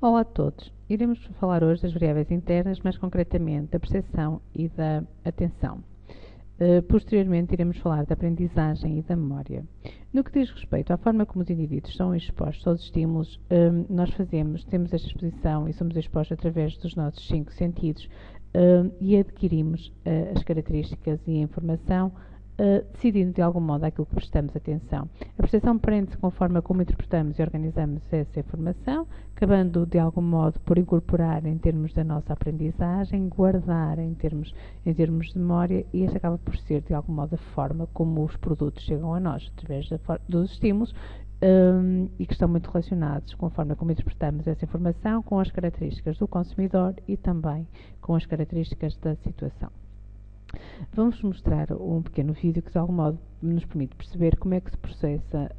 Olá a todos. Iremos falar hoje das variáveis internas, mais concretamente da percepção e da atenção. Posteriormente iremos falar da aprendizagem e da memória. No que diz respeito à forma como os indivíduos são expostos aos estímulos, temos esta exposição e somos expostos através dos nossos 5 sentidos e adquirimos as características e a informação decidindo de algum modo aquilo que prestamos atenção. A percepção prende-se com a forma como interpretamos e organizamos essa informação, acabando de algum modo por incorporar em termos da nossa aprendizagem, guardar em termos de memória, e esta acaba por ser de algum modo a forma como os produtos chegam a nós, através dos estímulos, e que estão muito relacionados com a forma como interpretamos essa informação, com as características do consumidor e também com as características da situação. Vamos mostrar um pequeno vídeo que de algum modo nos permite perceber como é que se processa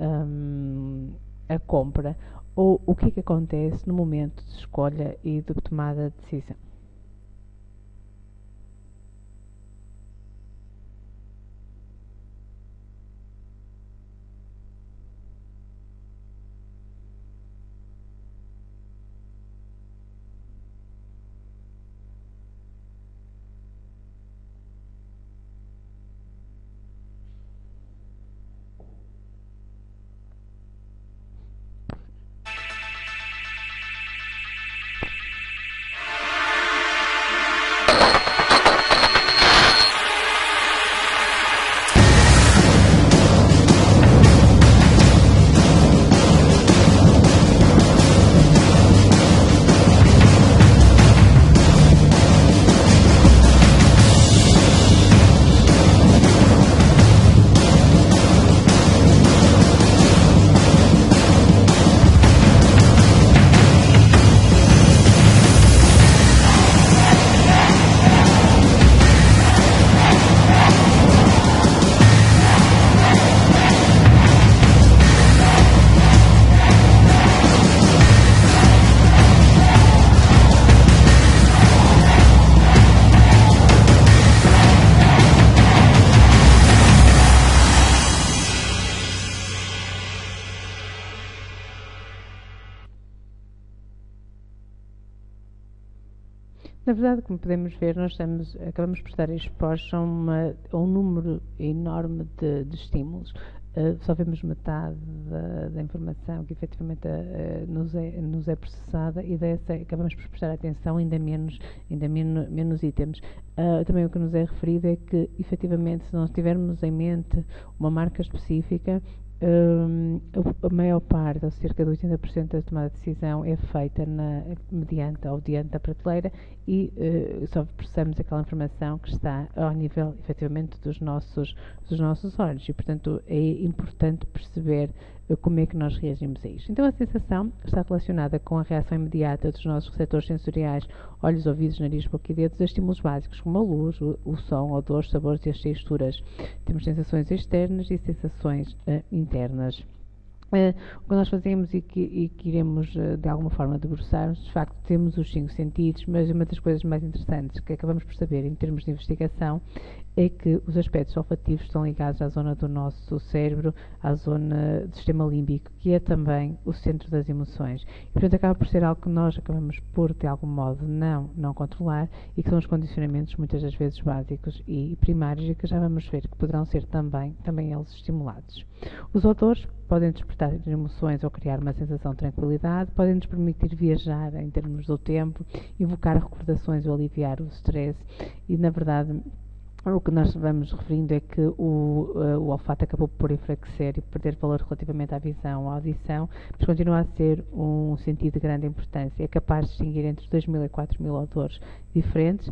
a compra ou o que é que acontece no momento de escolha e de tomada de decisão. Na verdade, como podemos ver, acabamos por estar expostos a um número enorme de estímulos. Só vemos metade da informação que efetivamente nos é processada, e dessa acabamos por prestar atenção ainda menos itens. Também o que nos é referido é que, efetivamente, se nós tivermos em mente uma marca específica, a maior parte, ou cerca de 80% da tomada de decisão é feita mediante ou diante da prateleira, e só processamos aquela informação que está ao nível, efetivamente, dos nossos olhos, e portanto é importante perceber como é que nós reagimos a isto. Então a sensação está relacionada com a reação imediata dos nossos receptores sensoriais, olhos, ouvidos, nariz, boca e dedos, a estímulos básicos como a luz, o som, odores, sabores e as texturas. Temos sensações externas e sensações internas. O que nós fazemos e que iremos de alguma forma debruçar-nos, de facto temos os 5 sentidos, mas uma das coisas mais interessantes que acabamos por saber em termos de investigação é que os aspectos olfativos estão ligados à zona do nosso cérebro, à zona do sistema límbico, que é também o centro das emoções. E, portanto, acaba por ser algo que nós acabamos por, de algum modo, não controlar, e que são os condicionamentos muitas das vezes básicos e primários, e que já vamos ver que poderão ser também eles estimulados. Os odores podem despertar emoções ou criar uma sensação de tranquilidade, podem nos permitir viajar em termos do tempo, invocar recordações ou aliviar o stress, e, na verdade, o que nós vamos referindo é que o olfato acabou por enfraquecer e perder valor relativamente à visão, à audição, mas continua a ser um sentido de grande importância. É capaz de distinguir entre 2.000 e 4.000 odores diferentes,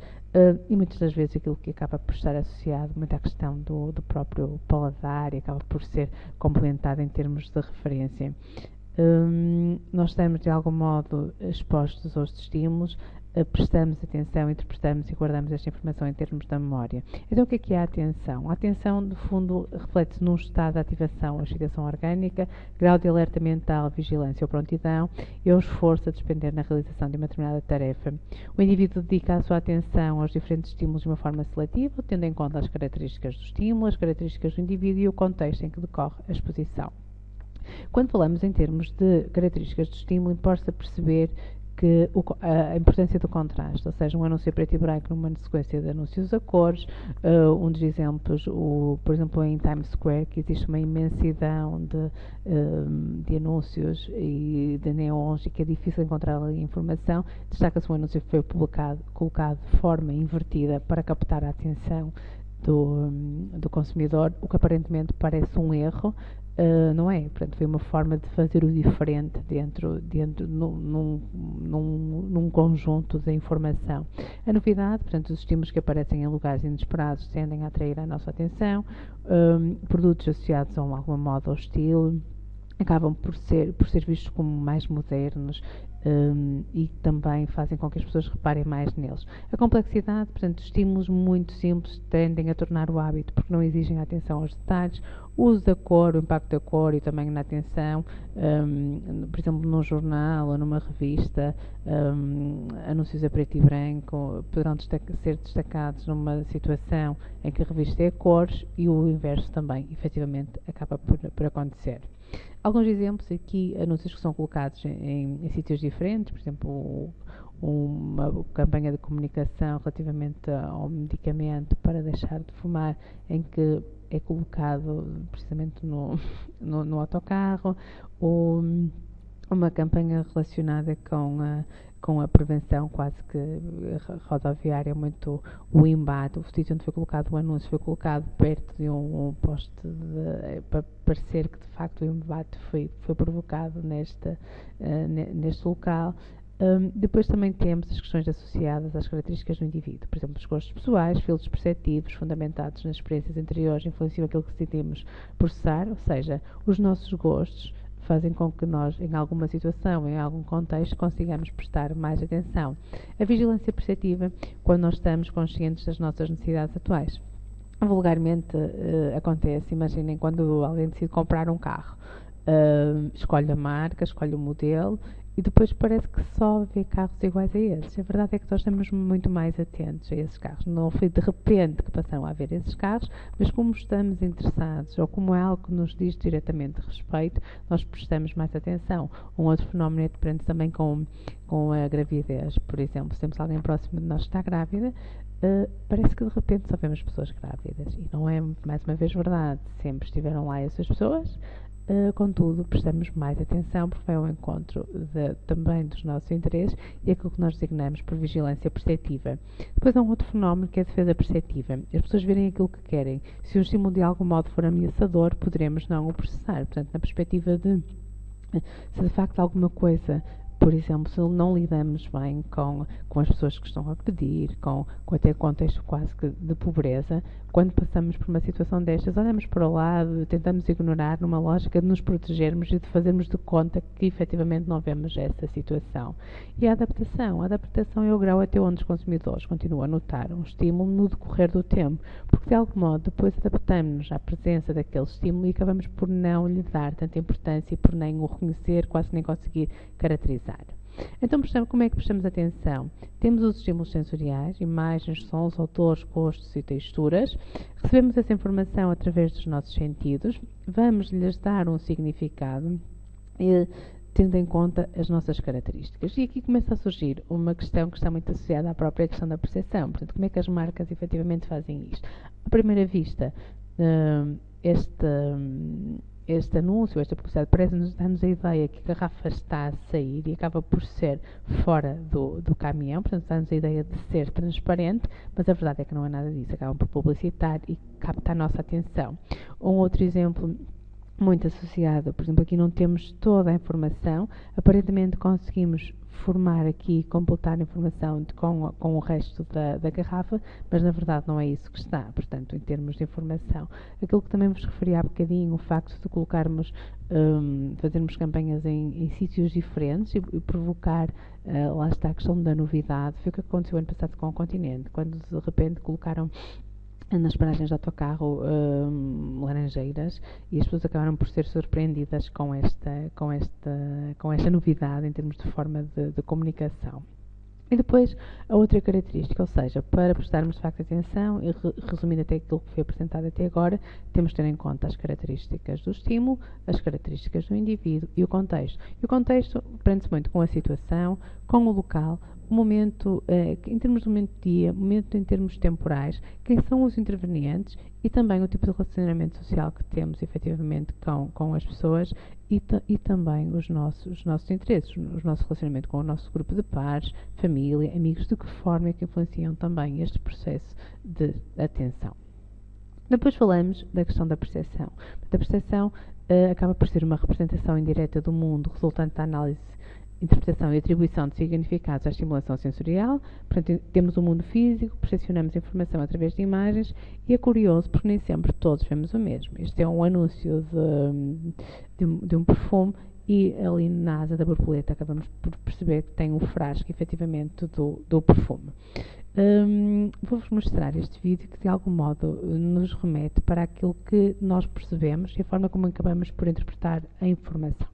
e muitas das vezes aquilo que acaba por estar associado muito à questão do próprio paladar, e acaba por ser complementado em termos de referência. Nós estamos de algum modo expostos aos estímulos, prestamos atenção, interpretamos e guardamos esta informação em termos da memória. Então, o que é a atenção? A atenção, no fundo, reflete-se num estado de ativação ou excitação orgânica, grau de alerta mental, vigilância ou prontidão, e o esforço a despender na realização de uma determinada tarefa. O indivíduo dedica a sua atenção aos diferentes estímulos de uma forma seletiva, tendo em conta as características do estímulo, as características do indivíduo e o contexto em que decorre a exposição. Quando falamos em termos de características do estímulo, importa perceber que a importância do contraste, ou seja, um anúncio preto e branco numa sequência de anúncios a cores. Um dos exemplos, por exemplo, em Times Square, que existe uma imensidão de anúncios e de neons e que é difícil encontrar ali informação. Destaca-se um anúncio que foi colocado de forma invertida para captar a atenção do consumidor, o que aparentemente parece um erro. Não é? Portanto, foi uma forma de fazer o diferente num conjunto de informação. A novidade, portanto, os estímulos que aparecem em lugares inesperados tendem a atrair a nossa atenção. Produtos associados a alguma moda ou estilo acabam por ser vistos como mais modernos e também fazem com que as pessoas reparem mais neles. A complexidade, portanto, estímulos muito simples tendem a tornar o hábito porque não exigem atenção aos detalhes. O uso da cor, o impacto da cor e também na atenção, por exemplo, num jornal ou numa revista, anúncios a preto e branco poderão ser destacados numa situação em que a revista é a cores e o inverso também, efetivamente, acaba por acontecer. Alguns exemplos aqui, anúncios que são colocados em sítios diferentes, por exemplo, uma campanha de comunicação relativamente ao medicamento para deixar de fumar, em que é colocado precisamente no autocarro, ou uma campanha relacionada com a prevenção quase que rodoviária, muito o embate. O sítio onde foi colocado o anúncio foi colocado perto de um poste para parecer que de facto o embate foi provocado neste local. Depois também temos as questões associadas às características do indivíduo, por exemplo, os gostos pessoais, filtros perceptivos fundamentados nas experiências anteriores influenciam aquilo que decidimos processar, ou seja, os nossos gostos fazem com que nós, em alguma situação, em algum contexto, consigamos prestar mais atenção. A vigilância perceptiva, quando nós estamos conscientes das nossas necessidades atuais. Vulgarmente acontece, imaginem, quando alguém decide comprar um carro, escolhe a marca, escolhe o modelo e depois parece que só vê carros iguais a esses. A verdade é que nós estamos muito mais atentos a esses carros. Não foi de repente que passaram a haver esses carros, mas como estamos interessados ou como é algo que nos diz diretamente respeito, nós prestamos mais atenção. Um outro fenómeno é depende também com a gravidez. Por exemplo, se temos alguém próximo de nós que está grávida, parece que de repente só vemos pessoas grávidas. E não é, mais uma vez, verdade. Sempre estiveram lá essas pessoas. Contudo, prestamos mais atenção porque vai ao encontro também dos nossos interesses e aquilo que nós designamos por vigilância perceptiva. Depois há um outro fenómeno que é a defesa perceptiva. As pessoas verem aquilo que querem. Se um estímulo de algum modo for ameaçador, poderemos não o processar. Portanto, na perspectiva de se de facto alguma coisa, por exemplo, se não lidamos bem com as pessoas que estão a pedir, com até contexto quase que de pobreza, quando passamos por uma situação destas, olhamos para o lado, tentamos ignorar numa lógica de nos protegermos e de fazermos de conta que efetivamente não vemos essa situação. E a adaptação é o grau até onde os consumidores continuam a notar um estímulo no decorrer do tempo, porque de algum modo depois adaptamos-nos à presença daquele estímulo e acabamos por não lhe dar tanta importância e por nem o reconhecer, quase nem conseguir caracterizar. Então, como é que prestamos atenção? Temos os estímulos sensoriais, imagens, sons, autores, gostos e texturas. Recebemos essa informação através dos nossos sentidos. Vamos lhes dar um significado, tendo em conta as nossas características. E aqui começa a surgir uma questão que está muito associada à própria questão da percepção. Portanto, como é que as marcas efetivamente fazem isto? À primeira vista, este anúncio, esta publicidade, parece-nos dar-nos a ideia que a garrafa está a sair e acaba por ser fora do caminhão, portanto dá-nos a ideia de ser transparente, mas a verdade é que não é nada disso, acabam por publicitar e capta a nossa atenção. Um outro exemplo muito associado, por exemplo, aqui não temos toda a informação, aparentemente conseguimos formar aqui, completar a informação com o resto da garrafa, mas na verdade não é isso que está, portanto, em termos de informação. Aquilo que também vos referi há bocadinho, o facto de colocarmos, fazermos campanhas em sítios diferentes e provocar, lá está a questão da novidade, foi o que aconteceu ano passado com o Continente, quando de repente colocaram nas paragens de autocarro laranjeiras e as pessoas acabaram por ser surpreendidas com esta novidade em termos de forma de comunicação. E depois, a outra característica, ou seja, para prestarmos de facto atenção, e resumindo até aquilo que foi apresentado até agora, temos de ter em conta as características do estímulo, as características do indivíduo e o contexto. E o contexto prende-se muito com a situação, com o local, o momento, em termos do momento do dia, momento em termos temporais, quem são os intervenientes e também o tipo de relacionamento social que temos efetivamente com as pessoas e também os nossos interesses, o nosso relacionamento com o nosso grupo de pares, família, amigos, de que forma é que influenciam também este processo de atenção. Depois falamos da questão da percepção. A percepção acaba por ser uma representação indireta do mundo resultante da análise, interpretação e atribuição de significados à estimulação sensorial. Portanto, temos o mundo físico, percepcionamos informação através de imagens e é curioso porque nem sempre todos vemos o mesmo. Este é um anúncio de um perfume e ali na asa da borboleta acabamos por perceber que tem um frasco efetivamente do perfume. Vou-vos mostrar este vídeo que de algum modo nos remete para aquilo que nós percebemos e a forma como acabamos por interpretar a informação.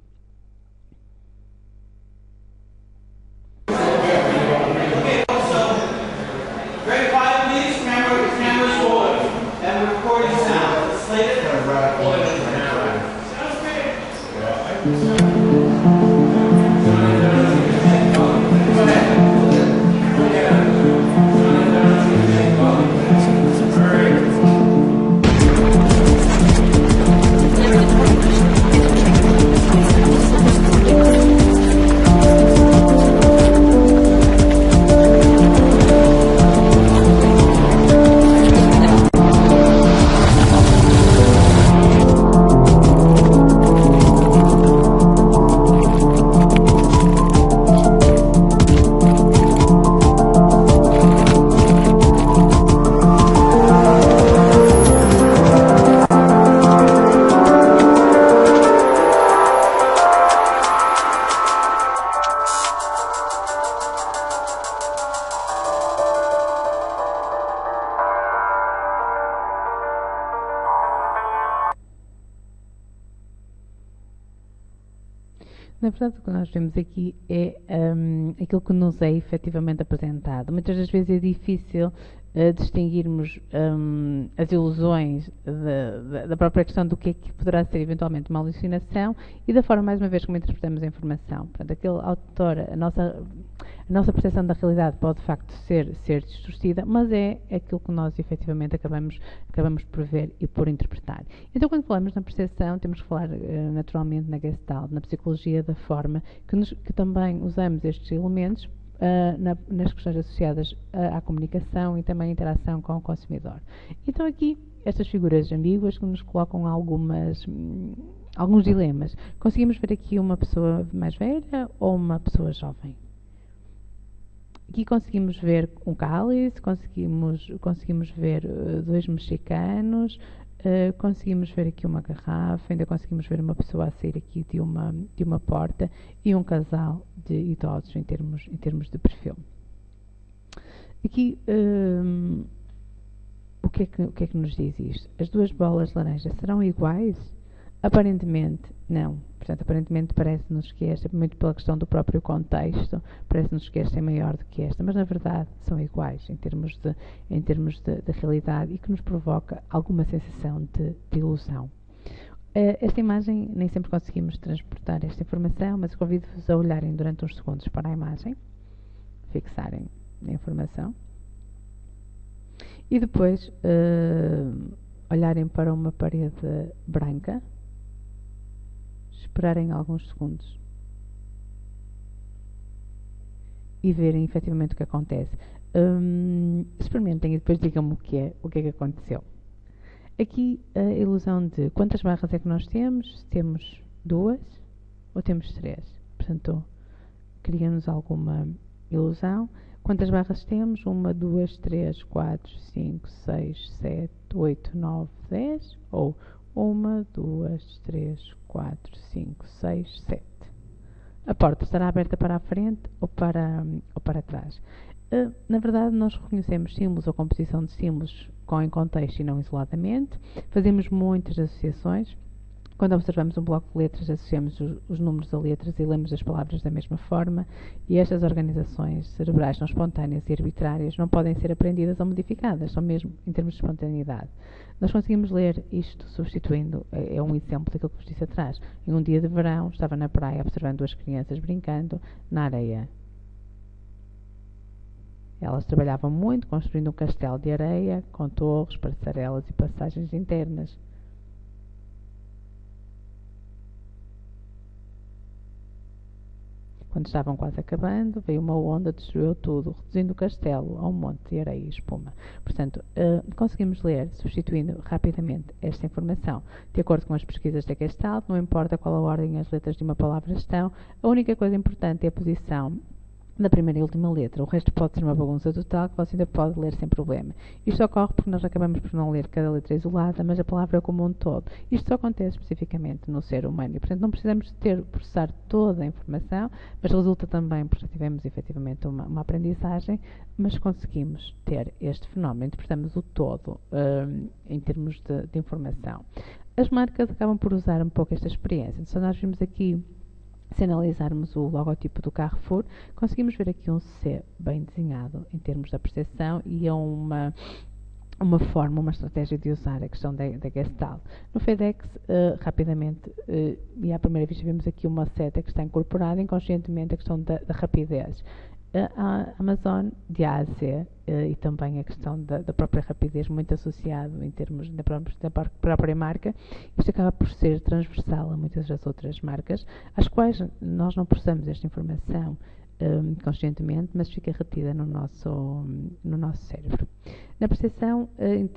Na verdade, o que nós vemos aqui é aquilo que nos é efetivamente apresentado. Muitas das vezes é difícil distinguirmos as ilusões da própria questão do que é que poderá ser eventualmente uma alucinação e da forma, mais uma vez, como interpretamos a informação. Portanto, aquele autor, a nossa percepção da realidade pode de facto ser distorcida, mas é aquilo que nós efetivamente acabamos por ver e por interpretar. Então, quando falamos na percepção, temos que falar naturalmente na Gestalt, na psicologia da forma, que também usamos estes elementos nas questões associadas à comunicação e também à interação com o consumidor. Então aqui, estas figuras ambíguas que nos colocam alguns dilemas. Conseguimos ver aqui uma pessoa mais velha ou uma pessoa jovem? Aqui conseguimos ver um cálice, conseguimos ver dois mexicanos, conseguimos ver aqui uma garrafa, ainda conseguimos ver uma pessoa a sair aqui de uma porta e um casal de idosos em termos de perfil. Aqui, o que é que nos diz isto? As duas bolas laranjas serão iguais? Aparentemente, não. Portanto, aparentemente parece-nos que esta, muito pela questão do próprio contexto, parece-nos que esta é maior do que esta, mas na verdade são iguais em termos de realidade e que nos provoca alguma sensação de ilusão. Esta imagem, nem sempre conseguimos transportar esta informação, mas convido-vos a olharem durante uns segundos para a imagem, fixarem a informação e depois olharem para uma parede branca, esperarem alguns segundos e verem efetivamente o que acontece. Experimentem e depois digam-me o que é que aconteceu. Aqui a ilusão de quantas barras é que nós temos? Temos 2 ou temos 3? Portanto, cria-nos alguma ilusão. Quantas barras temos? 1, 2, 3, 4, 5, 6, 7, 8, 9, 10? Ou 1, 2, 3, 4, 5, 6, 7. A porta estará aberta para a frente ou para trás. Na verdade, nós reconhecemos símbolos ou composição de símbolos em contexto e não isoladamente. Fazemos muitas associações. Quando observamos um bloco de letras, associamos os números a letras e lemos as palavras da mesma forma, e estas organizações cerebrais são espontâneas e arbitrárias, não podem ser aprendidas ou modificadas, são mesmo em termos de espontaneidade. Nós conseguimos ler isto substituindo, é um exemplo daquilo que vos disse atrás. Em um dia de verão, estava na praia observando duas crianças brincando na areia. Elas trabalhavam muito, construindo um castelo de areia, com torres, passarelas e passagens internas. Quando estavam quase acabando, veio uma onda, destruiu tudo, reduzindo o castelo a um monte de areia e espuma. Portanto, conseguimos ler, substituindo rapidamente esta informação. De acordo com as pesquisas da Gestalt, não importa qual a ordem as letras de uma palavra estão, a única coisa importante é a posição da primeira e última letra. O resto pode ser uma bagunça total que você ainda pode ler sem problema. Isto ocorre porque nós acabamos por não ler cada letra isolada, mas a palavra como um todo. Isto só acontece especificamente no ser humano e, portanto, não precisamos processar toda a informação, mas resulta também porque tivemos efetivamente uma aprendizagem, mas conseguimos ter este fenómeno. Interpretamos o todo em termos de informação. As marcas acabam por usar um pouco esta experiência. Então, nós vimos aqui, se analisarmos o logotipo do Carrefour, conseguimos ver aqui um C bem desenhado em termos da percepção e é uma forma, uma estratégia de usar a questão da Gestalt. No FedEx, rapidamente, e à primeira vista vemos aqui uma seta que está incorporada inconscientemente a questão da rapidez. A Amazon de A a Z e também a questão da própria rapidez, muito associado em termos da própria marca. Isto acaba por ser transversal a muitas das outras marcas, às quais nós não processamos esta informação conscientemente, mas fica retida no nosso cérebro. Na percepção,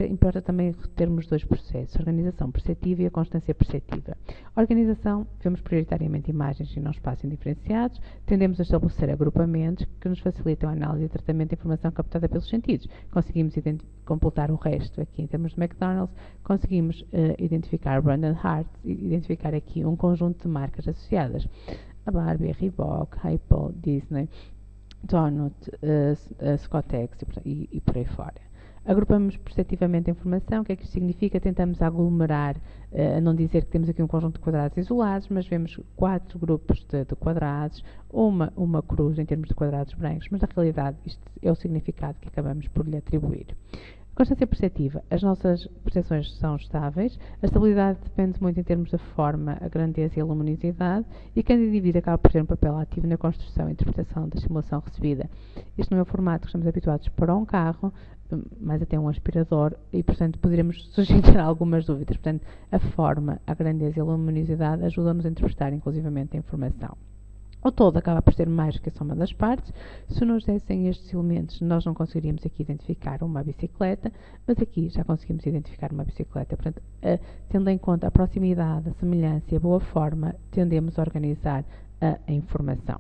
importa também termos dois processos, a organização perceptiva e a constância perceptiva. A organização, vemos prioritariamente imagens e não espaços indiferenciados, tendemos a estabelecer agrupamentos que nos facilitam a análise e tratamento da informação captada pelos sentidos. Conseguimos completar o resto aqui em termos de McDonald's, conseguimos identificar Brandon Hart e identificar aqui um conjunto de marcas associadas. A Barbie, a Reebok, Apple, Disney, Donut, Scottex e por aí fora. Agrupamos perceptivamente a informação. O que é que isto significa? Tentamos aglomerar, a não dizer que temos aqui um conjunto de quadrados isolados, mas vemos 4 grupos de quadrados, uma cruz em termos de quadrados brancos, mas na realidade isto é o significado que acabamos por lhe atribuir. Constância perceptiva. As nossas percepções são estáveis, a estabilidade depende muito em termos da forma, a grandeza e a luminosidade, e cada indivíduo acaba por ter um papel ativo na construção e interpretação da estimulação recebida. Este não é o formato que estamos habituados para um carro, mas até um aspirador, e portanto poderemos suscitar algumas dúvidas. Portanto, a forma, a grandeza e a luminosidade ajudam-nos a interpretar inclusivamente a informação. O todo acaba por ser mais que a soma das partes. Se nos dessem estes elementos, nós não conseguiríamos aqui identificar uma bicicleta, mas aqui já conseguimos identificar uma bicicleta. Portanto, tendo em conta a proximidade, a semelhança e a boa forma, tendemos a organizar a informação.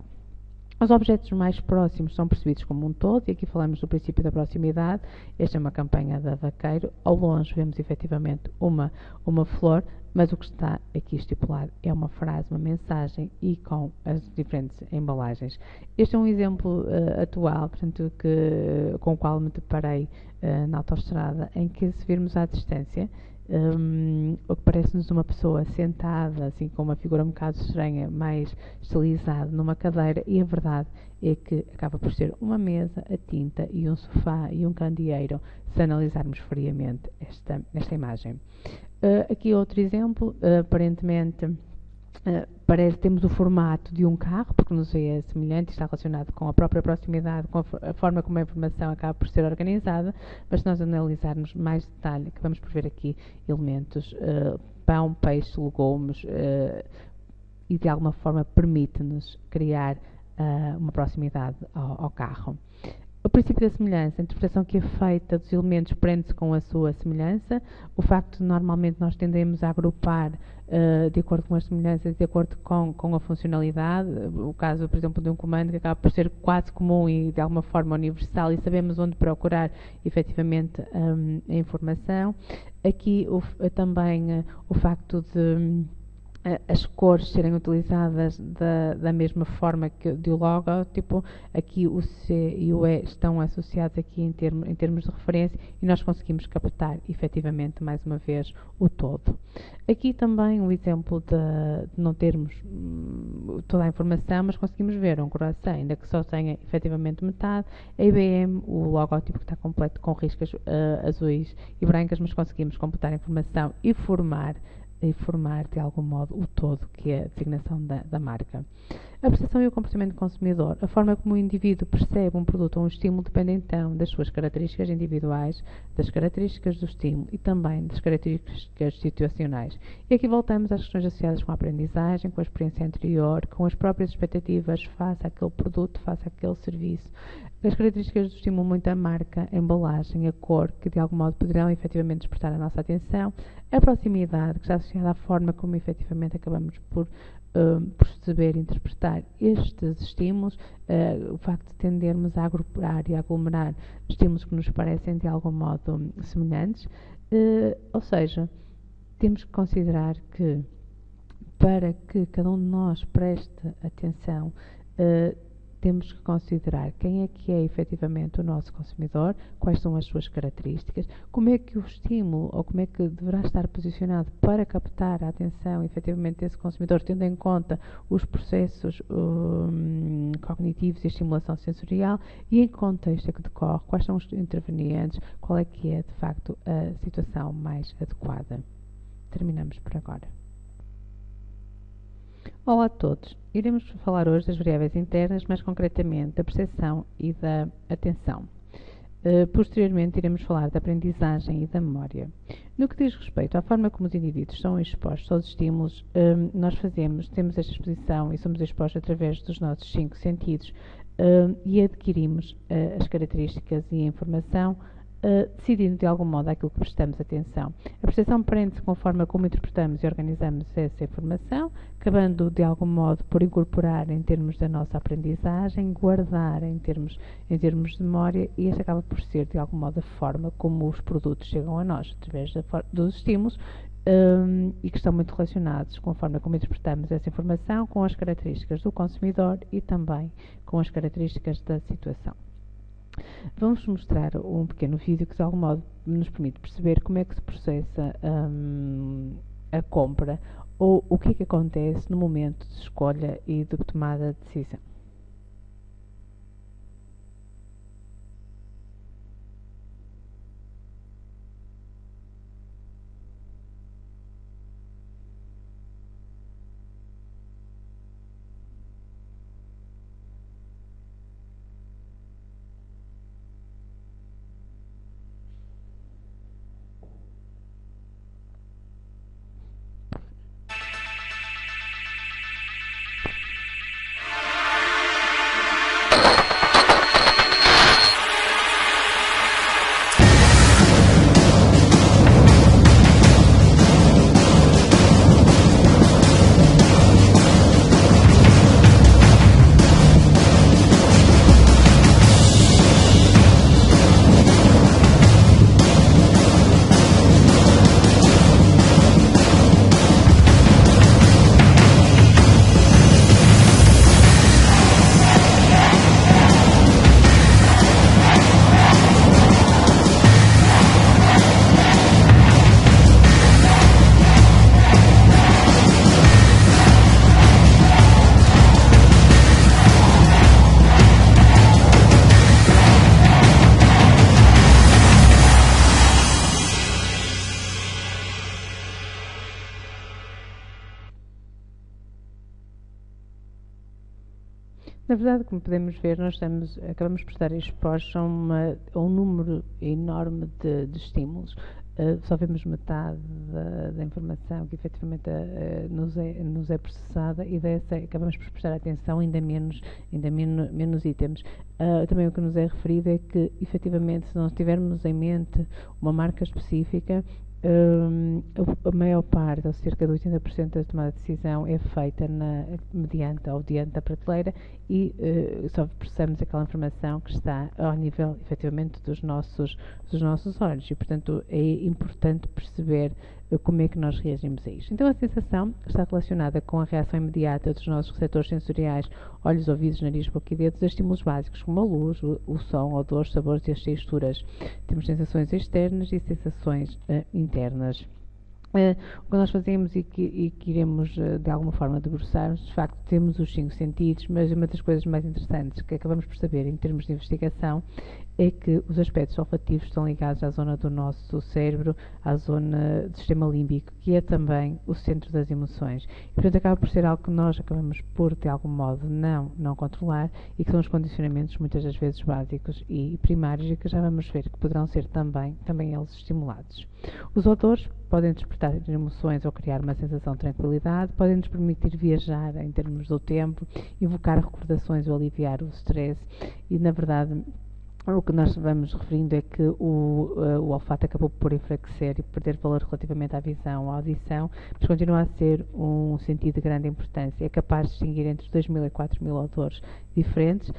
Os objetos mais próximos são percebidos como um todo, e aqui falamos do princípio da proximidade. Esta é uma campanha da Vaqueiro. Ao longe vemos efetivamente uma flor, mas o que está aqui estipulado é uma frase, uma mensagem e com as diferentes embalagens. Este é um exemplo atual, portanto, com o qual me deparei na autoestrada, em que, se virmos à distância, o que parece-nos uma pessoa sentada, assim, com uma figura um bocado estranha, mais estilizada numa cadeira, e a verdade é que acaba por ser uma mesa, a tinta e um sofá e um candeeiro, se analisarmos friamente esta imagem. Aqui outro exemplo, aparentemente temos o formato de um carro, porque nos é semelhante, está relacionado com a própria proximidade, com a forma como a informação acaba por ser organizada, mas se nós analisarmos mais detalhe, acabamos por ver aqui elementos, pão, peixe, legumes, e de alguma forma permite-nos criar uma proximidade ao carro. O princípio da semelhança, a interpretação que é feita dos elementos prende-se com a sua semelhança. O facto de normalmente nós tendemos a agrupar de acordo com as semelhanças, de acordo com a funcionalidade. O caso, por exemplo, de um comando que acaba por ser quase comum e de alguma forma universal, e sabemos onde procurar efetivamente a informação. Aqui também o facto as cores serem utilizadas da mesma forma que do logótipo. Aqui o C e o E estão associados aqui em termos de referência e nós conseguimos captar efetivamente mais uma vez o todo. Aqui também um exemplo de não termos toda a informação, mas conseguimos ver um croissant, ainda que só tenha efetivamente metade, a IBM, o logótipo que está completo com riscas azuis e brancas, mas conseguimos computar a informação e formar de algum modo o todo, que é a designação da marca. A percepção e o comportamento do consumidor. A forma como o indivíduo percebe um produto ou um estímulo depende então das suas características individuais, das características do estímulo e também das características situacionais. E aqui voltamos às questões associadas com a aprendizagem, com a experiência anterior, com as próprias expectativas face àquele produto, face àquele serviço. As características do estímulo, muito a marca, a embalagem, a cor, que de algum modo poderão efetivamente despertar a nossa atenção, a proximidade, que está associada à forma como efetivamente acabamos por perceber e interpretar estes estímulos, o facto de tendermos a agrupar e a aglomerar estímulos que nos parecem de algum modo semelhantes, ou seja, temos que considerar que para que cada um de nós preste atenção, temos que considerar quem é efetivamente o nosso consumidor, quais são as suas características, como é que o estímulo ou como é que deverá estar posicionado para captar a atenção efetivamente desse consumidor, tendo em conta os processos cognitivos e a estimulação sensorial e em que contexto é que decorre, quais são os intervenientes, qual é que é de facto a situação mais adequada. Terminamos por agora. Olá a todos. Iremos falar hoje das variáveis internas, mais concretamente da percepção e da atenção. Posteriormente iremos falar da aprendizagem e da memória. No que diz respeito à forma como os indivíduos são expostos aos estímulos, nós temos esta exposição e somos expostos através dos nossos 5 sentidos e adquirimos as características e a informação decidindo de algum modo aquilo que prestamos atenção. A percepção prende-se com a forma como interpretamos e organizamos essa informação, acabando de algum modo por incorporar em termos da nossa aprendizagem, guardar em termos de memória, e esta acaba por ser de algum modo a forma como os produtos chegam a nós, através dos estímulos, e que estão muito relacionados com a forma como interpretamos essa informação, com as características do consumidor e também com as características da situação. Vamos mostrar um pequeno vídeo que de algum modo nos permite perceber como é que se processa a compra ou o que é que acontece no momento de escolha e de tomada de decisão. Na verdade, como podemos ver, nós acabamos por estar expostos a um número enorme de estímulos. Só vemos metade da informação que efetivamente nos é processada e dessa acabamos por prestar atenção ainda menos itens. Também o que nos é referido é que efetivamente, se nós tivermos em mente uma marca específica, a maior parte, ou cerca de 80% da tomada de decisão é feita mediante ou diante da prateleira e só processamos aquela informação que está ao nível, efetivamente, dos nossos olhos e, portanto, é importante perceber como é que nós reagimos a isto. Então a sensação está relacionada com a reação imediata dos nossos receptores sensoriais, olhos, ouvidos, nariz, boca e dedos, a estímulos básicos como a luz, o som, odores, sabores e as texturas. Temos sensações externas e sensações internas. O que nós fazemos e que iremos de alguma forma debruçar-nos, de facto temos os 5 sentidos, mas uma das coisas mais interessantes que acabamos por saber em termos de investigação é que os aspectos olfativos estão ligados à zona do nosso cérebro, à zona do sistema límbico, que é também o centro das emoções. E, portanto, acaba por ser algo que nós acabamos por, de algum modo, não controlar e que são os condicionamentos, muitas das vezes, básicos e primários e que já vamos ver que poderão ser também eles estimulados. Os odores podem despertar emoções ou criar uma sensação de tranquilidade, podem nos permitir viajar em termos do tempo, evocar recordações ou aliviar o stress e, na verdade, o que nós vamos referindo é que o olfato acabou por enfraquecer e perder valor relativamente à visão, à audição, mas continua a ser um sentido de grande importância. É capaz de distinguir entre 2.000 e 4.000 odores diferentes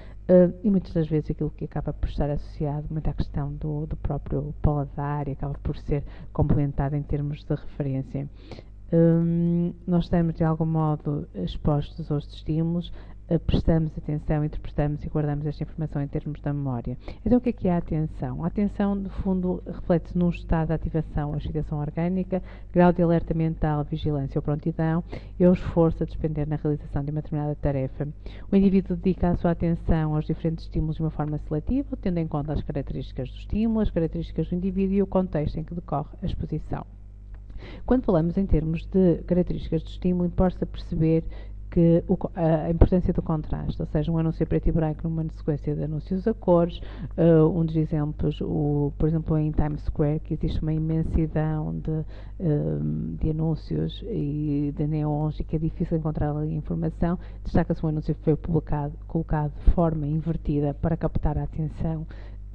e muitas das vezes aquilo que acaba por estar associado muito à questão do próprio paladar e acaba por ser complementado em termos de referência. Nós estamos de algum modo expostos aos estímulos, prestamos atenção, interpretamos e guardamos esta informação em termos da memória. Então o que é a atenção? A atenção, no fundo, reflete-se num estado de ativação, excitação orgânica, grau de alerta mental, vigilância ou prontidão e o esforço a despender na realização de uma determinada tarefa. O indivíduo dedica a sua atenção aos diferentes estímulos de uma forma seletiva, tendo em conta as características do estímulo, as características do indivíduo e o contexto em que decorre a exposição. Quando falamos em termos de características do estímulo, importa perceber que a importância do contraste, ou seja, um anúncio preto e branco numa sequência de anúncios a cores, um dos exemplos, por exemplo, em Times Square, que existe uma imensidão de anúncios e de neons e que é difícil encontrar ali informação, destaca-se um anúncio que foi colocado de forma invertida para captar a atenção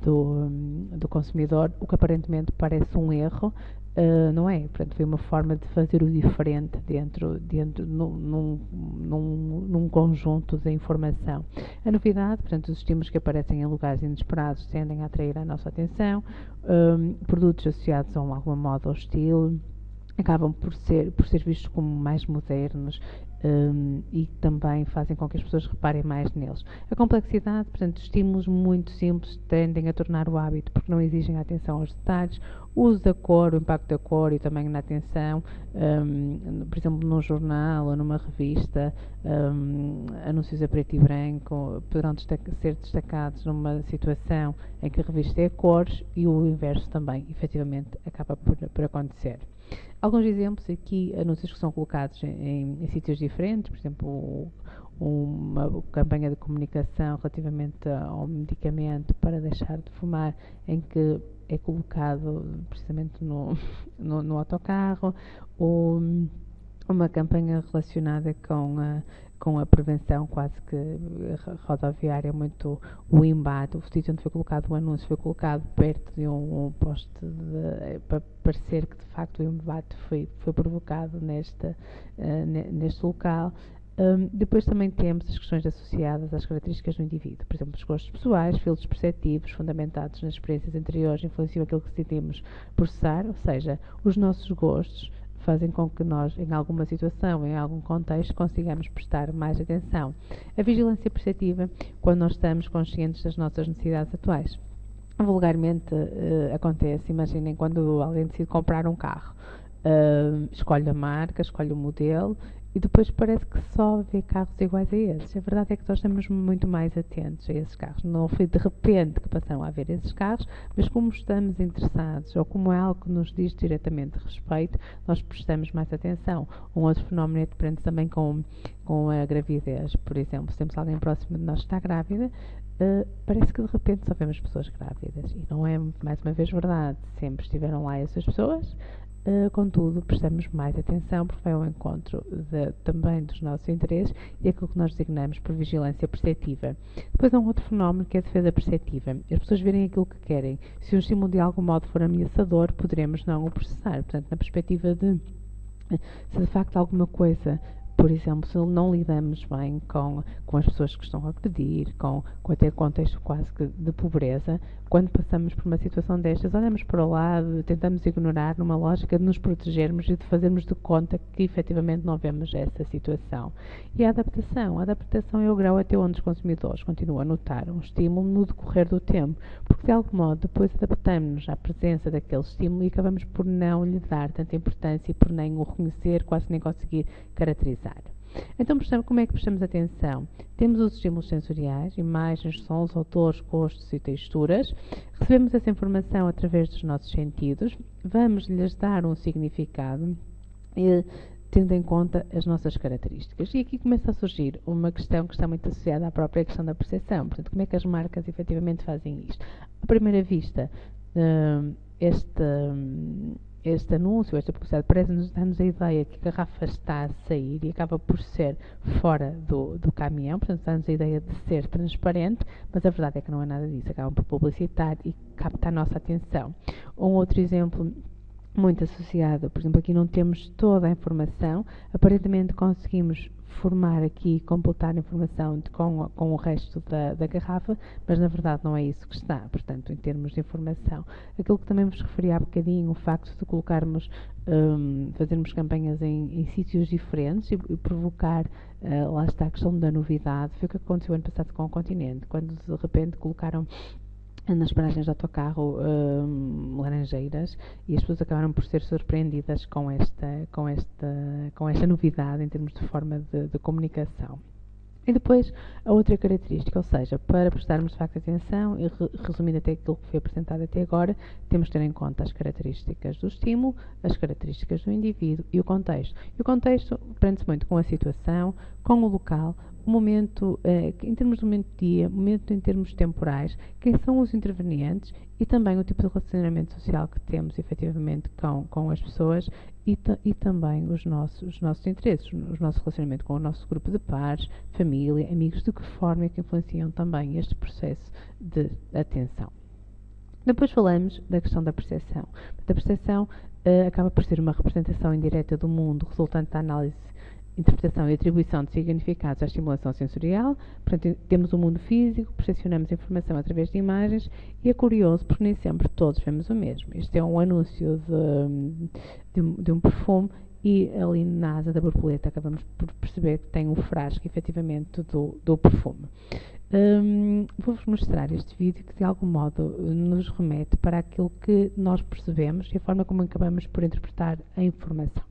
do consumidor, o que aparentemente parece um erro, não é? Portanto, foi uma forma de fazer o diferente num conjunto de informação. A novidade, portanto, os estímulos que aparecem em lugares inesperados tendem a atrair a nossa atenção, produtos associados a alguma moda ou estilo acabam por ser vistos como mais modernos e também fazem com que as pessoas reparem mais neles. A complexidade, portanto, estímulos muito simples tendem a tornar o hábito porque não exigem atenção aos detalhes. O uso da cor, o impacto da cor e também na atenção, por exemplo, num jornal ou numa revista, anúncios a preto e branco poderão ser destacados numa situação em que a revista é a cores e o inverso também, efetivamente, acaba por acontecer. Alguns exemplos aqui, anúncios que são colocados em sítios diferentes, por exemplo, uma campanha de comunicação relativamente ao medicamento para deixar de fumar, em que é colocado precisamente no autocarro, ou uma campanha relacionada com a prevenção quase que rodoviária, muito o embate. O sítio onde foi colocado o anúncio foi colocado perto de um poste para parecer que de facto o embate foi provocado neste local. Depois também temos as questões associadas às características do indivíduo, por exemplo, os gostos pessoais, filtros perceptivos fundamentados nas experiências anteriores influenciam aquilo que decidimos processar, ou seja, os nossos gostos fazem com que nós, em alguma situação, em algum contexto, consigamos prestar mais atenção. A vigilância perceptiva, quando nós estamos conscientes das nossas necessidades atuais. Vulgarmente acontece, imaginem, quando alguém decide comprar um carro, escolhe a marca, escolhe o modelo e depois parece que só vê carros iguais a esses. A verdade é que nós estamos muito mais atentos a esses carros. Não foi de repente que passaram a ver esses carros, mas como estamos interessados ou como é algo que nos diz diretamente respeito, nós prestamos mais atenção. Um outro fenómeno é diferente também com a gravidez. Por exemplo, se temos alguém próximo de nós que está grávida, parece que de repente só vemos pessoas grávidas. E não é, mais uma vez, verdade. Sempre estiveram lá essas pessoas. Contudo, prestamos mais atenção porque vai ao encontro também dos nossos interesses e aquilo que nós designamos por vigilância perceptiva. Depois há um outro fenómeno que é a defesa perceptiva. As pessoas verem aquilo que querem. Se um estímulo de algum modo for ameaçador, poderemos não o processar. Portanto, na perspectiva de se de facto alguma coisa por exemplo, se não lidamos bem com as pessoas que estão a agredir, com até contexto quase que de pobreza, quando passamos por uma situação destas, olhamos para o lado, tentamos ignorar numa lógica de nos protegermos e de fazermos de conta que efetivamente não vemos essa situação. E a adaptação é o grau até onde os consumidores continuam a notar um estímulo no decorrer do tempo, porque de algum modo depois adaptamos-nos à presença daquele estímulo e acabamos por não lhe dar tanta importância e por nem o reconhecer, quase nem conseguir caracterizar. Então, como é que prestamos atenção? Temos os estímulos sensoriais, imagens, sons, autores, gostos e texturas. Recebemos essa informação através dos nossos sentidos. Vamos-lhes dar um significado, tendo em conta as nossas características. E aqui começa a surgir uma questão que está muito associada à própria questão da percepção. Portanto, como é que as marcas efetivamente fazem isto? À primeira vista, este anúncio, esta publicidade, parece-nos dar-nos a ideia que a garrafa está a sair e acaba por ser fora do caminhão, portanto dá-nos a ideia de ser transparente, mas a verdade é que não é nada disso, acabam por publicitar e capta a nossa atenção. Um outro exemplo muito associado, por exemplo, aqui não temos toda a informação, aparentemente conseguimos formar aqui, completar a informação com o resto da garrafa, mas na verdade não é isso que está. Portanto, em termos de informação, aquilo que também vos referi há bocadinho, o facto de colocarmos, fazermos campanhas em sítios diferentes e provocar, lá está a questão da novidade, foi o que aconteceu ano passado com o Continente, quando de repente colocaram nas paragens de autocarro laranjeiras e as pessoas acabaram por ser surpreendidas com esta novidade em termos de forma de comunicação. E depois, a outra característica, ou seja, para prestarmos de facto atenção, e resumindo até aquilo que foi apresentado até agora, temos de ter em conta as características do estímulo, as características do indivíduo e o contexto. E o contexto prende-se muito com a situação, com o local, o momento, em termos de momento de dia, momento em termos temporais, quem são os intervenientes e também o tipo de relacionamento social que temos efetivamente com as pessoas e também os nossos interesses, o nosso relacionamento com o nosso grupo de pares, família, amigos, de que forma é que influenciam também este processo de atenção. Depois falamos da questão da percepção. A percepção acaba por ser uma representação indireta do mundo resultante da análise, interpretação e atribuição de significados à estimulação sensorial. Portanto, temos o mundo físico, percepcionamos a informação através de imagens e é curioso porque nem sempre todos vemos o mesmo. Este é um anúncio de um perfume e ali na asa da borboleta acabamos por perceber que tem um frasco efetivamente do perfume. Vou-vos mostrar este vídeo que de algum modo nos remete para aquilo que nós percebemos e a forma como acabamos por interpretar a informação.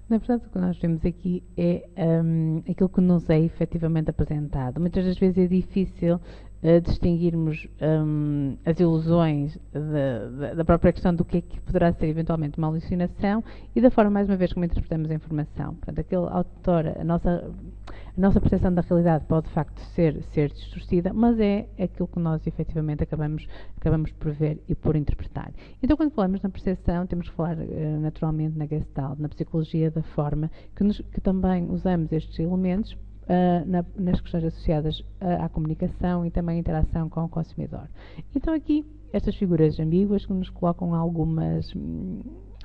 Na verdade, o que nós vemos aqui é aquilo que nos é efetivamente apresentado. Muitas das vezes é difícil distinguirmos as ilusões da própria questão do que é que poderá ser eventualmente uma alucinação e da forma, mais uma vez, como interpretamos a informação. Portanto, aquele autor, a nossa percepção da realidade pode de facto ser distorcida, mas é aquilo que nós efetivamente acabamos por ver e por interpretar. Então, quando falamos na percepção, temos que falar naturalmente na Gestalt, na psicologia da forma, que também usamos estes elementos nas questões associadas à comunicação e também à interação com o consumidor. Então aqui, estas figuras ambíguas que nos colocam algumas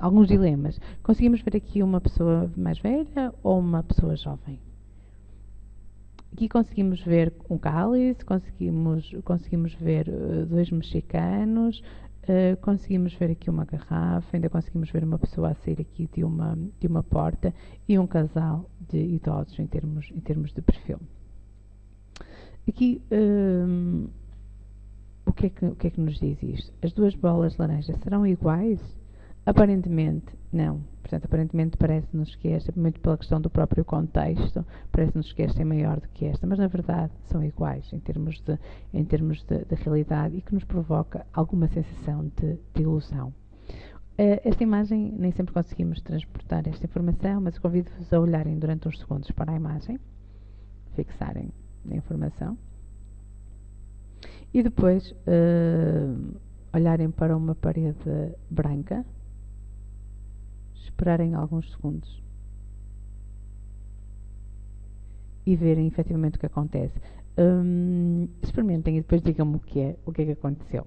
alguns dilemas. Conseguimos ver aqui uma pessoa mais velha ou uma pessoa jovem? Aqui conseguimos ver um cálice, conseguimos ver dois mexicanos, conseguimos ver aqui uma garrafa, ainda conseguimos ver uma pessoa a sair aqui de uma porta e um casal de idosos em termos de perfil. Aqui, o que é que nos diz isto? As duas bolas laranjas serão iguais? Aparentemente, não. Portanto, aparentemente parece-nos que esta, muito pela questão do próprio contexto, parece-nos que esta é maior do que esta, mas na verdade são iguais em termos de realidade e que nos provoca alguma sensação de ilusão. Esta imagem, nem sempre conseguimos transportar esta informação, mas convido-vos a olharem durante uns segundos para a imagem, fixarem a informação e depois olharem para uma parede branca, esperarem alguns segundos e verem efetivamente o que acontece. Experimentem e depois digam-me o que é que aconteceu.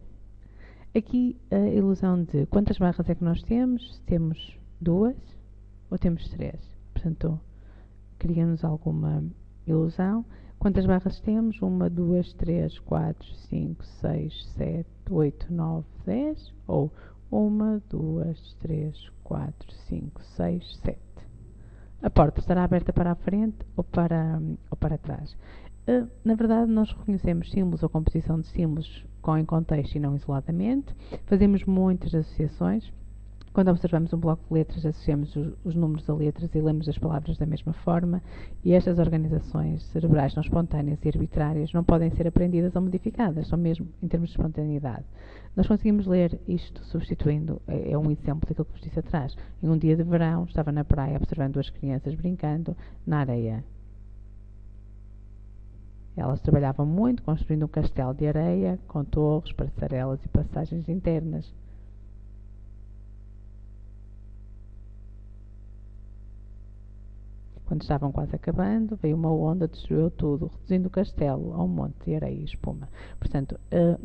Aqui a ilusão de quantas barras é que nós temos? Temos 2 ou temos 3? Portanto, cria-nos alguma ilusão. Quantas barras temos? 1, 2, 3, 4, 5, 6, 7, 8, 9, 10? Ou 1, 2, 3, 4, 5, 6, 7. A porta estará aberta para a frente ou para trás. Na verdade, nós reconhecemos símbolos ou composição de símbolos em contexto e não isoladamente. Fazemos muitas associações. Quando observamos um bloco de letras, associamos os números a letras e lemos as palavras da mesma forma, e estas organizações cerebrais não espontâneas e arbitrárias não podem ser aprendidas ou modificadas, só mesmo em termos de espontaneidade. Nós conseguimos ler isto substituindo, é um exemplo daquilo que vos disse atrás. Em um dia de verão, estava na praia observando duas crianças brincando na areia. Elas trabalhavam muito, construindo um castelo de areia, com torres, passarelas e passagens internas. Quando estavam quase acabando, veio uma onda, destruiu tudo, reduzindo o castelo a um monte de areia e espuma. Portanto,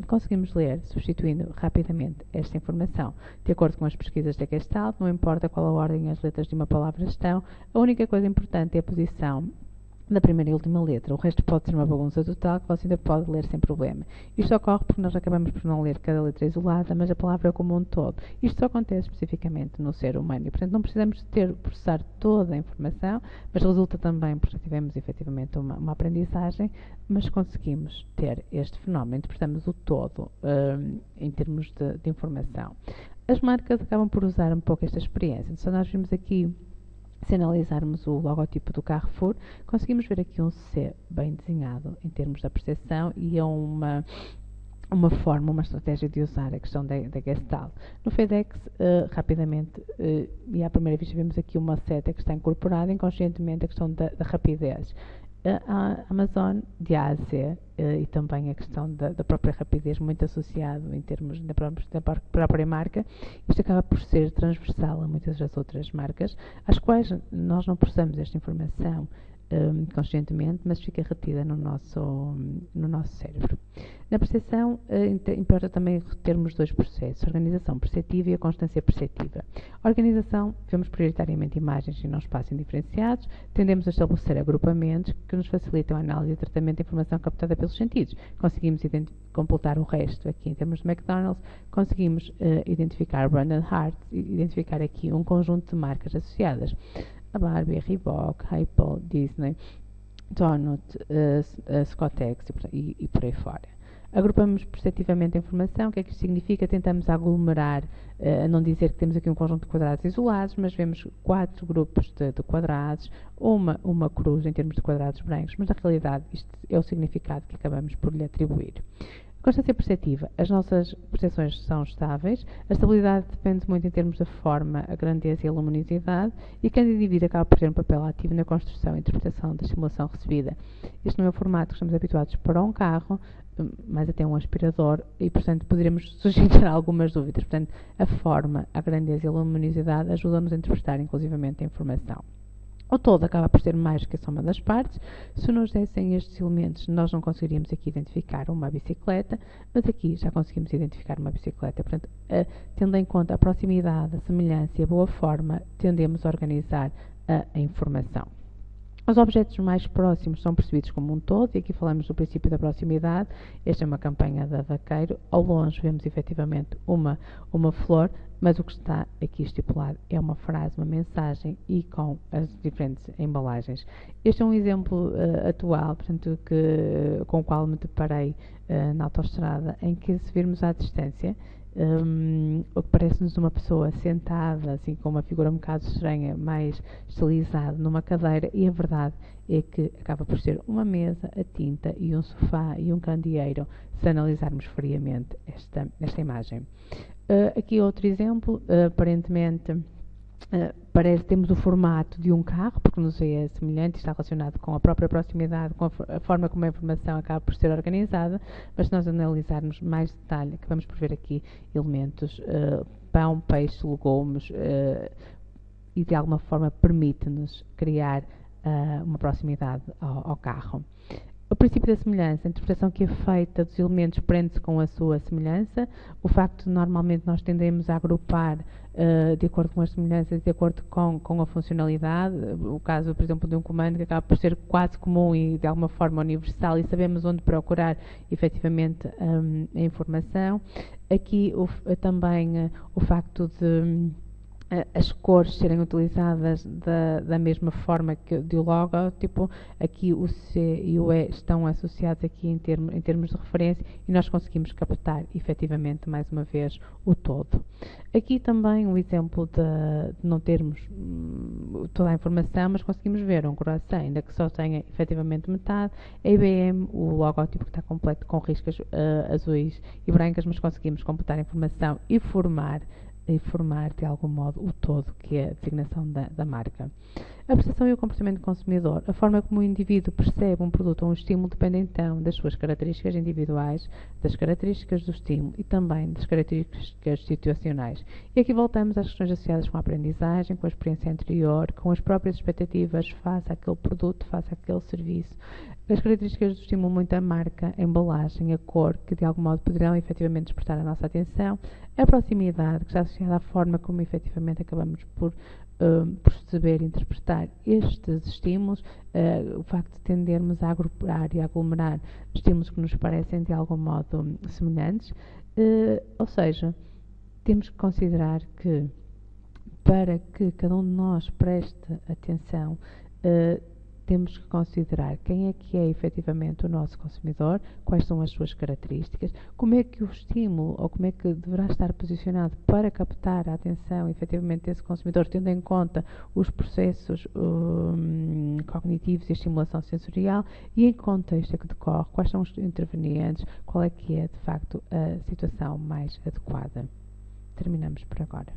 conseguimos ler, substituindo rapidamente esta informação. De acordo com as pesquisas da Gestalt, não importa qual a ordem as letras de uma palavra estão, a única coisa importante é a posição da primeira e última letra. O resto pode ser uma bagunça total que você ainda pode ler sem problema. Isto ocorre porque nós acabamos por não ler cada letra isolada, mas a palavra como um todo. Isto só acontece especificamente no ser humano e, portanto, não precisamos processar toda a informação, mas resulta também porque tivemos efetivamente uma aprendizagem, mas conseguimos ter este fenómeno, interpretamos o todo em termos de informação. As marcas acabam por usar um pouco esta experiência. Então, nós vimos aqui, se analisarmos o logotipo do Carrefour, conseguimos ver aqui um C bem desenhado em termos da percepção e é uma forma, uma estratégia de usar a questão da Gestalt. No FedEx, rapidamente, e à primeira vista vemos aqui uma seta que está incorporada inconscientemente a questão da rapidez. A Amazon de A a Z e também a questão da própria rapidez, muito associado em termos da própria marca. Isto acaba por ser transversal a muitas das outras marcas, às quais nós não processamos esta informação conscientemente, mas fica retida no nosso cérebro. Na percepção, importa também termos dois processos, a organização perceptiva e a constância perceptiva. A organização, vemos prioritariamente imagens e não espaços indiferenciados, tendemos a estabelecer agrupamentos que nos facilitam a análise e o tratamento da informação captada pelos sentidos. Conseguimos completar o resto aqui em termos de McDonald's, conseguimos identificar Brandon Hart e identificar aqui um conjunto de marcas associadas. A Barbie, a Reebok, Apple, Disney, Donut, Scottex e por aí fora. Agrupamos perceptivamente a informação. O que é que isto significa? Tentamos aglomerar, a não dizer que temos aqui um conjunto de quadrados isolados, mas vemos 4 grupos de quadrados, uma cruz em termos de quadrados brancos, mas na realidade isto é o significado que acabamos por lhe atribuir. Constância perceptiva. As nossas percepções são estáveis, a estabilidade depende muito em termos da forma, a grandeza e a luminosidade, e cada indivíduo acaba por ter um papel ativo na construção e interpretação da estimulação recebida. Este não é o formato que estamos habituados para um carro, mas até um aspirador, e portanto poderemos suscitar algumas dúvidas. Portanto, a forma, a grandeza e a luminosidade ajudam-nos a interpretar inclusivamente a informação. O todo acaba por ser mais que a soma das partes. Se nos dessem estes elementos, nós não conseguiríamos aqui identificar uma bicicleta, mas aqui já conseguimos identificar uma bicicleta. Portanto, tendo em conta a proximidade, a semelhança e a boa forma, tendemos a organizar a informação. Os objetos mais próximos são percebidos como um todo, e aqui falamos do princípio da proximidade. Esta é uma campanha da Vaqueiro. Ao longe vemos efetivamente uma flor, mas o que está aqui estipulado é uma frase, uma mensagem e com as diferentes embalagens. Este é um exemplo atual, portanto, com o qual me deparei na autoestrada, em que, se virmos à distância, o que parece-nos uma pessoa sentada, assim, com uma figura um bocado estranha, mais estilizada, numa cadeira, e a verdade é que acaba por ser uma mesa, a tinta e um sofá e um candeeiro, se analisarmos friamente esta imagem. Aqui outro exemplo, aparentemente temos o formato de um carro, porque nos é semelhante, está relacionado com a própria proximidade, com a forma como a informação acaba por ser organizada, mas se nós analisarmos mais detalhe, acabamos por ver aqui elementos, pão, peixe, legumes, e de alguma forma permite-nos criar uma proximidade ao carro. O princípio da semelhança, a interpretação que é feita dos elementos prende-se com a sua semelhança. O facto de normalmente nós tendemos a agrupar de acordo com as semelhanças, de acordo com a funcionalidade. O caso, por exemplo, de um comando que acaba por ser quase comum e de alguma forma universal, e sabemos onde procurar efetivamente a informação. Aqui também o facto de as cores serem utilizadas da mesma forma que o logótipo. Aqui o C e o E estão associados aqui em termos de referência, e nós conseguimos captar efetivamente mais uma vez o todo. Aqui também um exemplo de não termos toda a informação, mas conseguimos ver um croissant, ainda que só tenha efetivamente metade. A IBM, o logótipo que está completo com riscas azuis e brancas, mas conseguimos computar a informação e formar de algum modo o todo, que é a designação da marca. A percepção e o comportamento do consumidor. A forma como o indivíduo percebe um produto ou um estímulo depende então das suas características individuais, das características do estímulo e também das características situacionais. E aqui voltamos às questões associadas com a aprendizagem, com a experiência anterior, com as próprias expectativas face àquele produto, face àquele serviço. As características do estímulo, muito a marca, a embalagem, a cor, que de algum modo poderão efetivamente despertar a nossa atenção, a proximidade, que está associada à forma como efetivamente acabamos por perceber e interpretar estes estímulos, o facto de tendermos a agrupar e a aglomerar estímulos que nos parecem de algum modo semelhantes, ou seja, temos que considerar que, para que cada um de nós preste atenção, temos que considerar quem é que é efetivamente o nosso consumidor, quais são as suas características, como é que o estímulo, ou como é que deverá estar posicionado para captar a atenção efetivamente desse consumidor, tendo em conta os processos cognitivos e a estimulação sensorial, e em que contexto é que decorre, quais são os intervenientes, qual é que é de facto a situação mais adequada. Terminamos por agora.